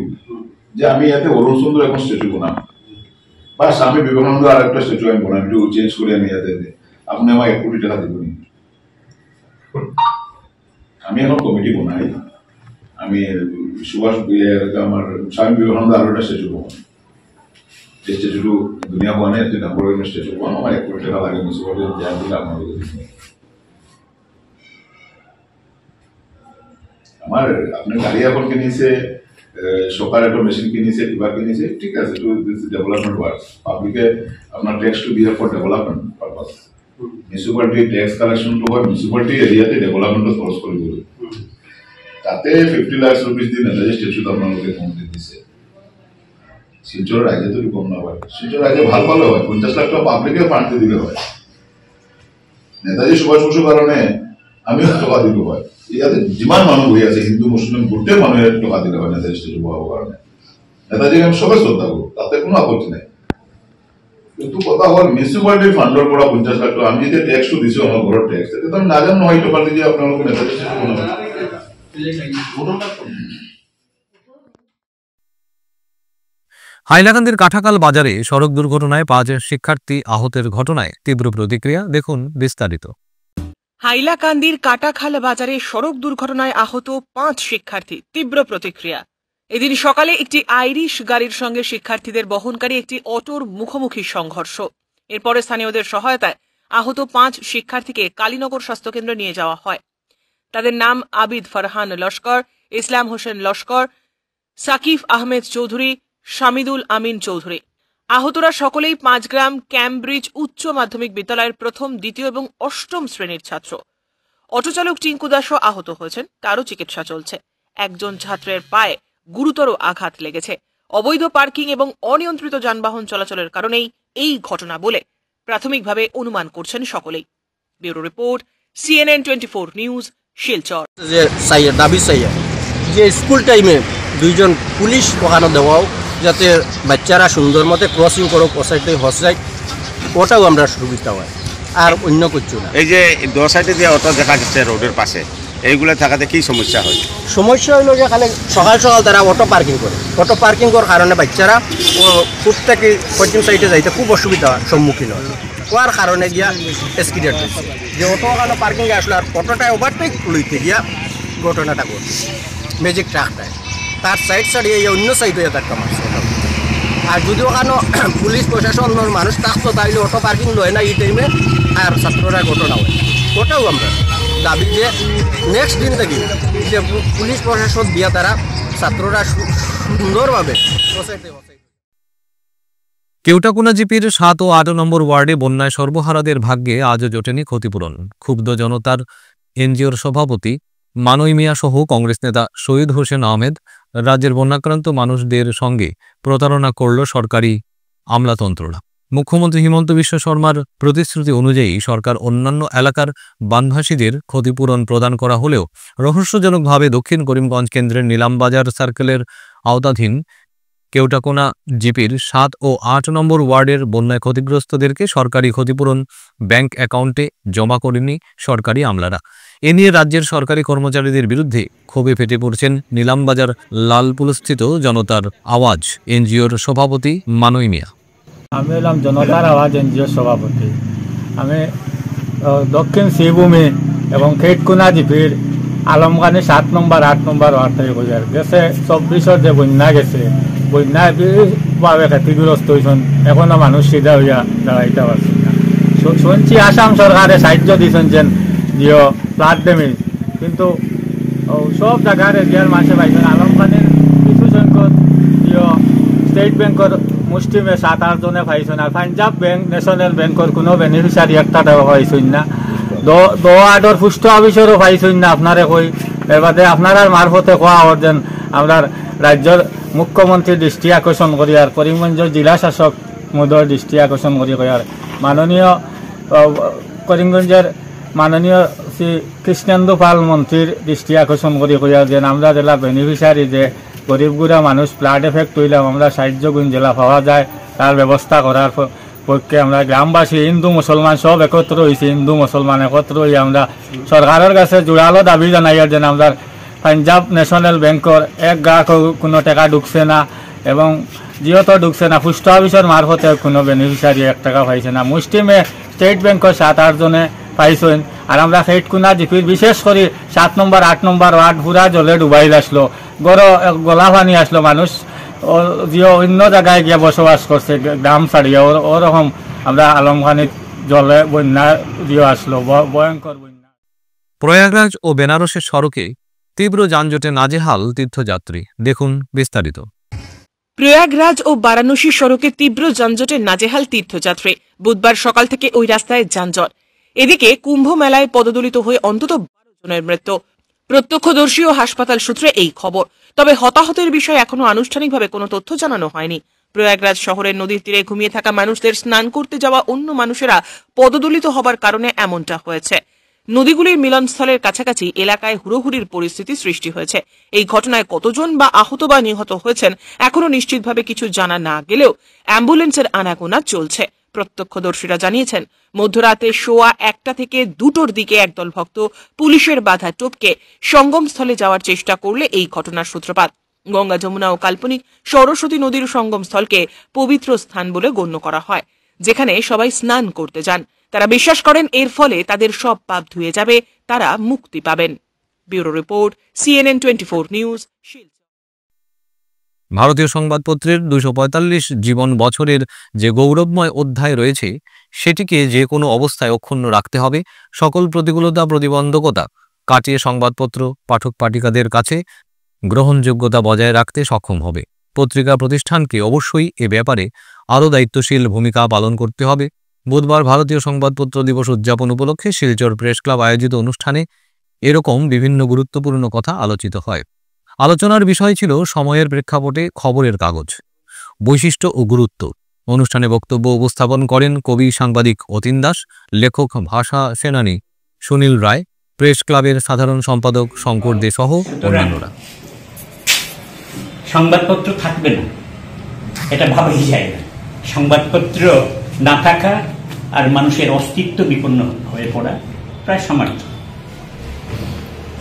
যে আমি ইয়াতে অরুণ সুন্দর এখন স্ট্যাচু বানাম বা স্বামী বিবেকানন্দ আর একটা স্ট্যাচু আমি বানাম, একটু চেঞ্জ করে আমি ইয়াতে আপনি আমার 1 কোটি টাকা দিবেন? আমি এখন কমিটি বানাই, আমি সুভাষ আমার স্বামী বিবেকানন্দ আর একটা স্ট্যাচু বানাম, এই স্ট্যাচুটো দুনিয়া বানাই এত ডাঙর স্ট্যাচু বানাম, আমার 1 কোটি টাকা লাগে, মিউনিসিপালিটি ধ্যান দিলে আপনাদের আমার আপনার গাড়ি এখন কিনিছে, সকার একটা মেশিন কিনিছে, কিবা কিনিছে, ঠিক আছে, টু দিস ডেভেলপমেন্ট ওয়ার্কস, পাবলিকে আপনার tax to bear for development purpose. Municipality tax collection তো হয় মিউনিসিপালিটি এরিয়াতে ডেভেলপমেন্ট খরচ করে বলে, তাতে 50 লাখ রুপিস দিয়ে নেতাজী স্ট্যাচু আপনাদের কমিটি দিছে। শিলচর রাজ্যে তো কম না হয়, শিলচর রাজ্যে ভাল ভালো হয়, 50 লাখ টাকা পাবলিকে ফান্ড দিলে হয়। নেতাজী সুভাষ বসুর কারণে আমিও টাকা দিলে হয়, ইয়াতে যিমান মানুহ বহি আছে হিন্দু মুসলিম গোটেই মানুহে টকা দিলে হয় নেতাজী স্ট্যাচু বহাবৰ কাৰণে। নেতাজীক আমি সবে শ্ৰদ্ধা কৰো, তাতে কোনো আপত্তি নাই। কিন্তু কথা হল মিউনিচিপালিটিৰ ফাণ্ডৰ পৰা 50 লাখ টকা আমি যেতিয়া টেক্সটো দিছো, আমাৰ ঘৰৰ টেক্স, তেতিয়া আমি নাজানো নহয় টকা দি আপোনালোকে নেতাজী স্ট্যাচু বনাব। হাইলাকান্দির কাঠাকাল বাজারে সড়ক দুর্ঘটনায় 5 শিক্ষার্থী আহতের ঘটনায় তীব্র প্রতিক্রিয়া, দেখুন বিস্তারিত। হাইলাকান্দির কাটাখাল বাজারে সড়ক দুর্ঘটনায় আহত 5 শিক্ষার্থী, তীব্র প্রতিক্রিয়া। এদিন সকালে একটি আইরিশ গাড়ির সঙ্গে শিক্ষার্থীদের বহনকারী একটি অটোর মুখোমুখি সংঘর্ষ। এরপরে স্থানীয়দের সহায়তায় আহত 5 শিক্ষার্থীকে কালীনগর স্বাস্থ্যকেন্দ্রে নিয়ে যাওয়া হয়। তাদের নাম আবিদ ফারহান লস্কর, ইসলাম হোসেন লস্কর, সাকিব আহমেদ চৌধুরী, শামিদুল আমিন চৌধুরী। আহতরা সকলেই 5 গ্রাম ক্যামব্রিজ উচ্চ মাধ্যমিক বিদ্যালয়ের 1ম, 2য় এবং 8ম শ্রেণীর ছাত্র। অটোচালক টিঙ্কু দাসও আহত হয়েছেন, তারও চিকিৎসা চলছে। একজন ছাত্রের পায়ে গুরুতর আঘাত লেগেছে। অবৈধ পার্কিং এবং অনিয়ন্ত্রিত যানবাহন চলাচলের কারণেই এই ঘটনা বলে প্রাথমিকভাবে অনুমান করছেন সকলেই। Bureau report, CNN 24 news, Silchar. দাবি চাই যে স্কুল টাইমে 2জন পুলিশ ওখানে দেওয়াও, যাতে বাচ্চারা সুন্দর মতো ক্রসিং করো, পসাইতে হসাই, ওটাও আমরা সুবিধা হয়। আর অন্য কিছু না। এই যে দো সাইডে যে অটো দেখা যাচ্ছে রোডের পাশে, এইগুলো থাকাতে কি সমস্যা হয়? সমস্যা হইল যে খালি সকাল সকাল তারা অটো পার্কিং করে, অটো পার্কিং করার কারণে বাচ্চারা ফুট থেকে পশ্চিম সাইডে যাইতে খুব অসুবিধার সম্মুখীন হয়। হওয়ার কারণে গিয়া এক্সিডেন্ট হয়েছে, যে অটো ওখানে পার্কিংয়ে আসলো আর অটোটায় ওভারটেক লইতে গিয়া ঘটনাটা ঘটছে। ম্যাজিক ট্রাকটায় তার সাইড ছাড়িয়ে অন্য সাইডে একটা মারছে। আর যদি ওখানে পুলিশ প্রশাসনের মানুষ থাকতো তাইলে অটো পার্কিং লয় না এই টাইমে, আর ছাত্ররা ঘটনা হয়। ওটাও আমরা দাবি যে নেক্সট দিন থেকে যে পুলিশ প্রশাসন দিয়া তারা ছাত্ররা সুন্দরভাবে কেওটাকুনা জিপির 7 ও 8 নম্বর ওয়ার্ডে বন্যায় সর্বহারাদের ভাগ্যে আজও জোটেনি ক্ষতিপূরণ। ক্ষুব্ধ জনতার এনজিওর সভাপতি মানই মিয়া সহ কংগ্রেস নেতা শহীদ হোসেন আহমেদ রাজ্যের বন্যাক্রান্ত মানুষদের সঙ্গে প্রতারণা করল সরকারি আমলাতন্ত্ররা। মুখ্যমন্ত্রী হিমন্ত বিশ্ব শর্মার প্রতিশ্রুতি অনুযায়ী সরকার অন্যান্য এলাকার বানভাসীদের ক্ষতিপূরণ প্রদান করা হলেও রহস্যজনকভাবে দক্ষিণ করিমগঞ্জ কেন্দ্রের নিলামবাজার সার্কেলের আওতাধীন কেওটাকুনা জিপির 7 ও 8 নম্বর ওয়ার্ডের বন্যায় ক্ষতিগ্রস্তদেরকে সরকারি ক্ষতিপূরণ ব্যাংক অ্যাকাউন্টে জমা করেনি সরকারি আমলারা। এ নিয়ে রাজ্যের সরকারি কর্মচারীদের বিরুদ্ধে ক্ষোভে ফেটে পড়ছেন নিলামবাজার লালপুলস্থিত জনতার আওয়াজ এনজিওর সভাপতি মানই মিয়া। আমি হলাম জনতার আওয়াজ এনজিওর সভাপতি। আমি দক্ষিণ শ্রীভূমি এবং কেওটাকুনা জিপির আলমখানি 7 নম্বর 8 নম্বর ওয়ার্ড থেকে বোঝার গেছে 24 যে বন্যা গেছে, বন্যায় বিশেষভাবে ক্ষতিগ্রস্ত হয়েছেন, এখনো মানুষ সিধা হইয়া দাঁড়াইতে পারছেন না। শুনছি আসাম সরকারে সাহায্য দিয়েছেন যে জিও ফ্লাড ড্যামেজ, কিন্তু সব জায়গার এরিয়ার মানুষে পাইছেন। আলমখানির কিছু সংখ্যক জিও স্টেট ব্যাংকের মুষ্টিমে 7-8 জনে পাইছেন, আর পাঞ্জাব ব্যাংক ন্যাশনাল ব্যাংকের কোনো বেনিফিশিয়ারি একটা টাকা পাইছেন না। দো আডর পুষ্ট অফিসেরও পাইছেন না আপনারে কই। এর বাদে আপনার মারফতে কোয়া যেন আপনার রাজ্যের মুখ্যমন্ত্রীর দৃষ্টি আকর্ষণ করি আর করিমগঞ্জের জেলা শাসক মহোদয়ের দৃষ্টি আকর্ষণ করি আর মাননীয় করিমগঞ্জের মাননীয় শ্রী কৃষ্ণেন্দু পাল মন্ত্রীর দৃষ্টি আকর্ষণ করি আর যেন আমরা জেলা বেনিফিশিয়ারি যে গরিবগুড়া মানুষ ফ্লাড এফেক্ট হইলাম আমরা সাহায্য গুণ জেলা পাওয়া যায় তার ব্যবস্থা করার পক্ষে আমরা গ্রামবাসী হিন্দু মুসলমান সব একত্র হয়েছি। হিন্দু মুসলমান একত্র হয়ে আমরা সরকারের কাছে জোরালো দাবি জানাই যেন আমরা পাঞ্জাব ন্যাশনাল ব্যাংকের এক গ্রাহক কোনো টাকা ঢুকছে না এবং যেহেতু ঢুকছে না পোস্ট অফিসের মারফতে কোনো বেনিফিশিয়ারি 1 টাকা পাইছে না। মুষ্টিমে স্টেট ব্যাংকের 7-8 জনে পাইছেন। আর আমরা কেওটাকুনা জিপির বিশেষ করে 7 নম্বর 8 নম্বর ওয়ার্ড পুরা জলে ডুবাই আসলো, গলা পানি আসলো, মানুষ যে অন্য জায়গায় গিয়ে বসবাস করছে গ্রাম ছাড়িয়ে ওরকম আমরা আলমখানির জলে বন্যা দিয়ে আসলো, ভয়ঙ্কর বন্যা। প্রয়াগরাজ ও বেনারসের সড়কে তীব্র যানজটে নাজেহাল তীর্থযাত্রী, দেখুন বিস্তারিত। প্রয়াগরাজ ও বারাণসী সড়কে তীব্র যানজটে নাজেহাল তীর্থযাত্রী। বুধবার সকাল থেকে ওই রাস্তায় যানজট। এদিকে কুম্ভ মেলায় পদদলিত হয়ে অন্তত 12 জনের মৃত্যু। প্রত্যক্ষদর্শী ও হাসপাতাল সূত্রে এই খবর। তবে হতাহতের বিষয়ে এখনো আনুষ্ঠানিকভাবে কোনো তথ্য জানানো হয়নি। প্রয়াগরাজ শহরের নদীর তীরে ঘুমিয়ে থাকা মানুষদের স্নান করতে যাওয়া অন্য মানুষেরা পদদলিত হবার কারণে এমনটা হয়েছে। নদীগুলির মিলনস্থলের কাছাকাছি এলাকায় হুড়োহুড়ির পরিস্থিতি সৃষ্টি হয়েছে। এই ঘটনায় কতজন বা আহত বা নিহত হয়েছেন এখনো নিশ্চিতভাবে কিছু জানা না গেলেও অ্যাম্বুলেন্সের আনাগোনা চলছে। প্রত্যক্ষদর্শীরা জানিয়েছেন মধ্যরাতে 1:15 থেকে 2টোর দিকে একদল ভক্ত পুলিশের বাধা টপকে সঙ্গমস্থলে যাওয়ার চেষ্টা করলে এই ঘটনার সূত্রপাত। গঙ্গা, যমুনা ও কাল্পনিক সরস্বতী নদীর সঙ্গমস্থলকে পবিত্র স্থান বলে গণ্য করা হয়, যেখানে সবাই স্নান করতে যান। তারা বিশ্বাস করেন এর ফলে তাদের সব পাপ ধুয়ে যাবে, তারা মুক্তি পাবেন। Bureau report, CNN 24 news. ভারতীয় সংবাদপত্রের 245 জীবন বছরের যে গৌরবময় অধ্যায় রয়েছে সেটিকে যে কোনো অবস্থায় অক্ষুণ্ণ রাখতে হবে। সকল প্রতিকূলতা, প্রতিবন্ধকতা কাটিয়ে সংবাদপত্র পাঠক পাঠিকাদের কাছে গ্রহণযোগ্যতা বজায় রাখতে সক্ষম হবে। পত্রিকা প্রতিষ্ঠানকে অবশ্যই এ ব্যাপারে আরও দায়িত্বশীল ভূমিকা পালন করতে হবে। বুধবার ভারতীয় সংবাদপত্র দিবস উদযাপন উপলক্ষে শিলচর প্রেস ক্লাব আয়োজিত অনুষ্ঠানে এরকম বিভিন্ন গুরুত্বপূর্ণ কথা আলোচিত হয়। আলোচনার বিষয় ছিল সময়ের প্রেক্ষাপটে খবরের কাগজ, বৈশিষ্ট্য ও গুরুত্ব। অনুষ্ঠানে বক্তব্য উপস্থাপন করেন কবি সাংবাদিক অতীন দাস, লেখক ভাষা সেনানী সুনীল রায়, প্রেস ক্লাবের সাধারণ সম্পাদক শঙ্কর দে সহ অন্যান্যরা। সংবাদপত্র থাকবে না এটা ভাবাই যায় না। সংবাদপত্র না থাকা আর মানুষের অস্তিত্ব বিপন্ন হয়ে পড়া প্রায় সমার্থ।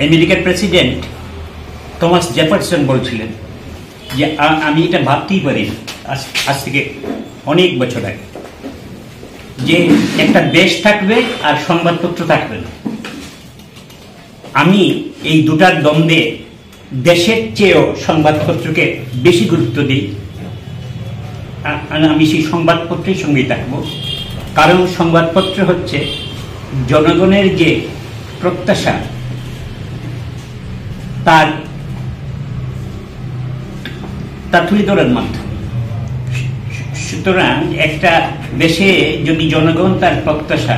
আমেরিকার প্রেসিডেন্ট থমাস জেফারসন বলছিলেন যে আমি এটা ভাবতেই পারি আজ থেকে অনেক বছর আগে, যে একটা দেশ থাকবে আর সংবাদপত্র থাকবে না। আমি এই দুটার দ্বন্দ্বে দেশের চেয়েও সংবাদপত্রকে বেশি গুরুত্ব দিই। আমি সেই সংবাদপত্রের সঙ্গেই থাকবো, কারণ সংবাদপত্র হচ্ছে জনগণের যে প্রত্যাশা তার তুলে ধরার মাধ্যম। সুতরাং একটা দেশে যদি জনগণ তার প্রত্যাশা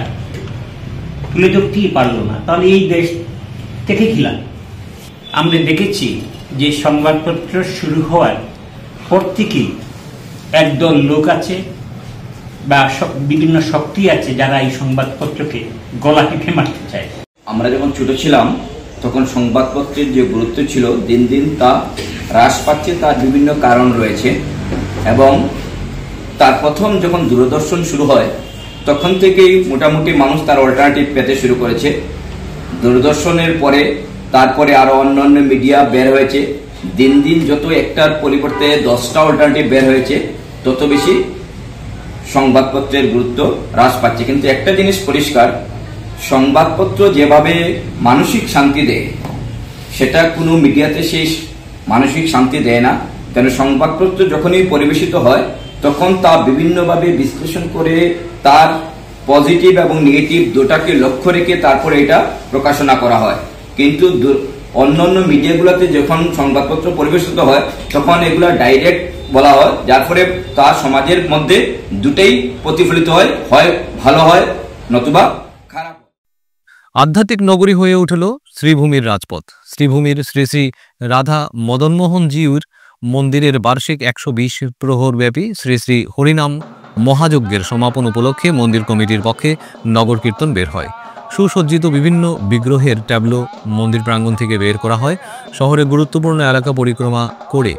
তুলে ধরতেই পারলো না, তাহলে এই দেশ থেকে কি লাভ? আমরা দেখেছি যে সংবাদপত্র শুরু হওয়ার পর থেকেই একদল লোক আছে বা বিভিন্ন শক্তি আছে যারা এই সংবাদপত্রকে গলা টিপে মারতে চায়। আমরা যখন ছোট ছিলাম তখন সংবাদপত্রের যে গুরুত্ব ছিল দিন দিন তা হ্রাস পাচ্ছে। তার বিভিন্ন কারণ রয়েছে এবং তার প্রথম যখন দূরদর্শন শুরু হয় তখন থেকেই মোটামুটি মানুষ তার অল্টারনেটিভ পেতে শুরু করেছে। দূরদর্শনের পরে তারপরে আরো অন্যান্য মিডিয়া বের হয়েছে। দিন দিন যত একটার পরিবর্তে 10টা অল্টারনেটিভ বের হয়েছে তত বেশি সংবাদপত্রের গুরুত্ব হ্রাস পাচ্ছে। কিন্তু একটা জিনিস পরিষ্কার, সংবাদপত্র যেভাবে মানসিক শান্তি দেয় সেটা কোনো মিডিয়াতে সেই মানসিক শান্তি দেয় না। কেন সংবাদপত্র যখনই পরিবেশিত হয় তখন তা বিভিন্নভাবে বিশ্লেষণ করে তার পজিটিভ এবং নেগেটিভ দুটাকে লক্ষ্য রেখে তারপরে এটা প্রকাশনা করা হয়। কিন্তু অন্যান্য মিডিয়াগুলোতে যখন সংবাদপত্র পরিবেশিত হয় তখন এগুলা ডাইরেক্ট বলা হয়, যার ফলে তার সমাজের মধ্যে দুটেই প্রতিফলিত হয়, হয় ভালো হয় নতুবা খারাপ। আধ্যাত্মিক নগরী হয়ে উঠল শ্রীভূমির রাজপথ। শ্রীভূমির শ্রী শ্রী রাধা মদনমোহন জিউর মন্দিরের বার্ষিক 120 প্রহর ব্যাপী শ্রী শ্রী হরিনাম মহাযজ্ঞের সমাপন উপলক্ষে মন্দির কমিটির পক্ষে নগর কীর্তন বের হয়। সুসজ্জিত বিভিন্ন বিগ্রহের ট্যাবলো মন্দির প্রাঙ্গণ থেকে বের করা হয়। শহরের গুরুত্বপূর্ণ এলাকা পরিক্রমা করে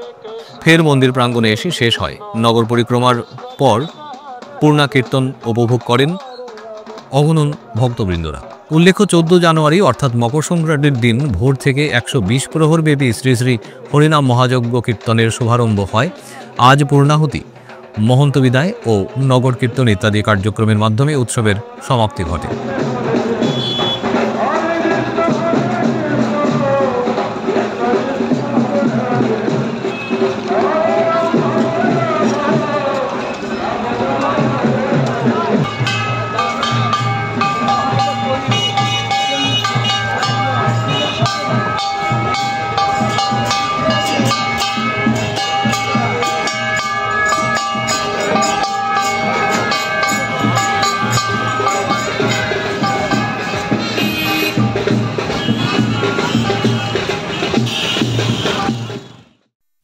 ফের মন্দির প্রাঙ্গণে এসে শেষ হয়। নগর পরিক্রমার পর পূর্ণা কীর্তন উপভোগ করেন অগণন ভক্তবৃন্দরা। উল্লেখ্য 14 জানুয়ারি অর্থাৎ মকর সংক্রান্তির দিন ভোর থেকে 120 প্রহর ব্যাপী শ্রী শ্রী হরিনাম মহাযজ্ঞ কীর্তনের শুভারম্ভ হয়। আজ পূর্ণাহুতি, মহন্ত বিদায় ও নগর কীর্তন ইত্যাদি কার্যক্রমের মাধ্যমে উৎসবের সমাপ্তি ঘটে।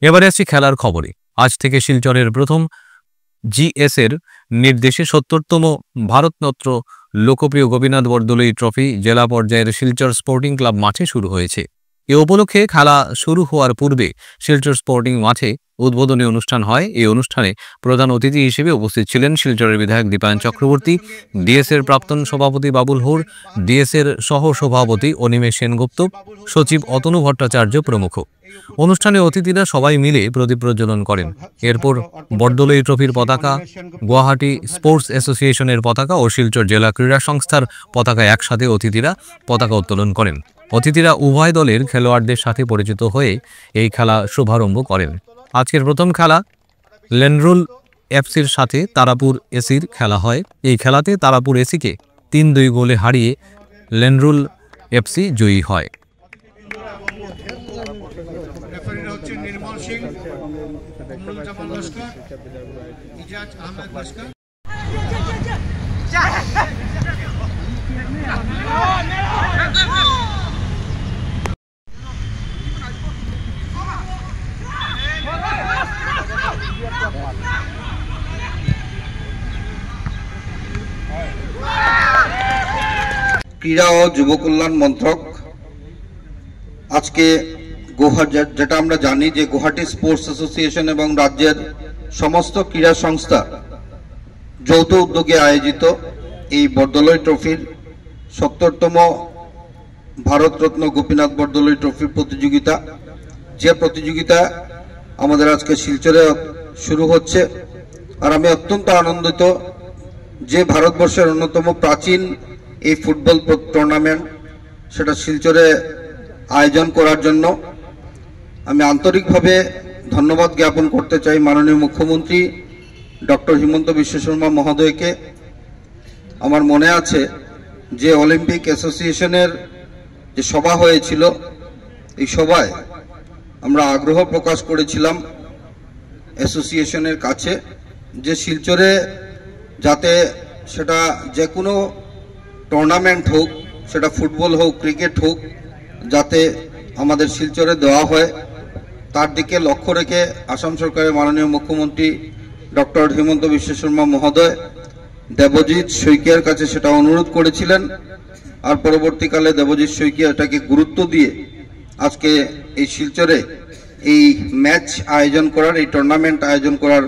এবারে আসছি খেলার খবরে। আজ থেকে শিলচরের প্রথম জিএস এর নির্দেশে ৭০তম ভারতরত্ন লোকপ্রিয় গোপীনাথ বরদলৈ ট্রফি জেলা পর্যায়ের শিলচর স্পোর্টিং ক্লাব মাঠে শুরু হয়েছে। এ উপলক্ষে খেলা শুরু হওয়ার পূর্বে শিলচর স্পোর্টিং মাঠে উদ্বোধনী অনুষ্ঠান হয়। এই অনুষ্ঠানে প্রধান অতিথি হিসেবে উপস্থিত ছিলেন শিলচরের বিধায়ক দীপায়ন চক্রবর্তী, ডিএসএর প্রাক্তন সভাপতি বাবুল হোর, ডিএসএর সহ সভাপতি অনিমেষ সেনগুপ্ত, সচিব অতনু ভট্টাচার্য প্রমুখ। অনুষ্ঠানে অতিথিরা সবাই মিলে প্রদীপ প্রজ্বলন করেন। এরপর বরদলৈ ট্রফির পতাকা, গুয়াহাটি স্পোর্টস অ্যাসোসিয়েশনের পতাকা ও শিলচর জেলা ক্রীড়া সংস্থার পতাকা একসাথে অতিথিরা পতাকা উত্তোলন করেন। অতিথিরা উভয় দলের খেলোয়াড়দের সাথে পরিচিত হয়ে এই খেলা শুভারম্ভ করেন। আজকের প্রথম খেলা লেনরুল এফসির সাথে তারাপুর এসির খেলা হয়। এই খেলাতে তারাপুর এসিকে ৩-২ গোলে হারিয়ে লেনরুল এফসি জয়ী হয়। ক্রীড়া ও যুব কল্যাণ মন্ত্রক আজকে যেটা আমরা জানি যে গুয়াহাটি স্পোর্টস অ্যাসোসিয়েশন এবং রাজ্যের সমস্ত ক্রীড়া সংস্থা যৌথ উদ্যোগে আয়োজিত এই বরদলৈ ট্রফির 70তম ভারতরত্ন গোপীনাথ বরদলৈ ট্রফির প্রতিযোগিতা, যে প্রতিযোগিতা আমাদের আজকে শিলচরে শুরু হচ্ছে। আর আমি অত্যন্ত আনন্দিত যে ভারতবর্ষের অন্যতম প্রাচীন এই ফুটবল টুর্নামেন্ট সেটা শিলচরে আয়োজন করার জন্য আমি আন্তরিকভাবে ধন্যবাদ জ্ঞাপন করতে চাই মাননীয় মুখ্যমন্ত্রী ডক্টর হিমন্ত বিশ্ব শর্মা মহোদয়কে। আমার মনে আছে যে অলিম্পিক অ্যাসোসিয়েশনের যে সভা হয়েছিল, এই সভায় আমরা আগ্রহ প্রকাশ করেছিলাম অ্যাসোসিয়েশনের কাছে যে শিলচরে যাতে সেটা যে কোনো টুর্নামেন্ট হোক, সেটা ফুটবল হোক, ক্রিকেট হোক, যাতে আমাদের শিলচরে দেওয়া হয়, তার দিকে লক্ষ্য রেখে আসাম সরকারের মাননীয় মুখ্যমন্ত্রী ডক্টর হিমন্ত বিশ্ব শর্মা মহোদয় দেবজিৎ শইকিয়ার কাছে সেটা অনুরোধ করেছিলেন। আর পরবর্তীকালে দেবজিৎ শইকিয়া এটাকে গুরুত্ব দিয়ে আজকে এই শিলচরে এই ম্যাচ আয়োজন করার, এই টুর্নামেন্ট আয়োজন করার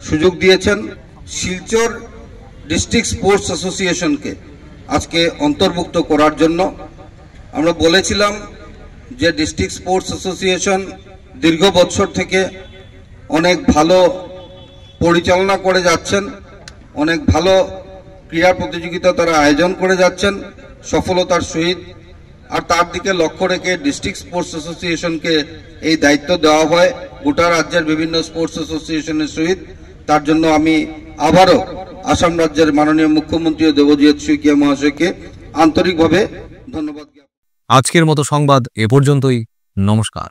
সুযোগ দিয়েছেন। শিলচর ডিস্ট্রিক্ট স্পোর্টস অ্যাসোসিয়েশনকে আজকে অন্তর্ভুক্ত করার জন্য আমরা বলেছিলাম যে ডিস্ট্রিক্ট স্পোর্টস অ্যাসোসিয়েশন দীর্ঘ বছর থেকে অনেক ভালো পরিচালনা করে যাচ্ছেন, অনেক ভালো ক্রীড়া প্রতিযোগিতা তারা আয়োজন করে যাচ্ছেন সফলতার সহিত। আর তার দিকে লক্ষ্য রেখে ডিস্ট্রিক্ট স্পোর্টস অ্যাসোসিয়েশনকে এই দায়িত্ব দেওয়া হয় গোটা রাজ্যের বিভিন্ন স্পোর্টস অ্যাসোসিয়েশনের সহিত। তার জন্য আমি আবারও আসাম রাজ্যের মাননীয় মুখ্যমন্ত্রী দেবজিৎ শইকিয়া মহাশয়কে আন্তরিকভাবে ধন্যবাদ। আজকের মতো সংবাদ এ পর্যন্তই। নমস্কার।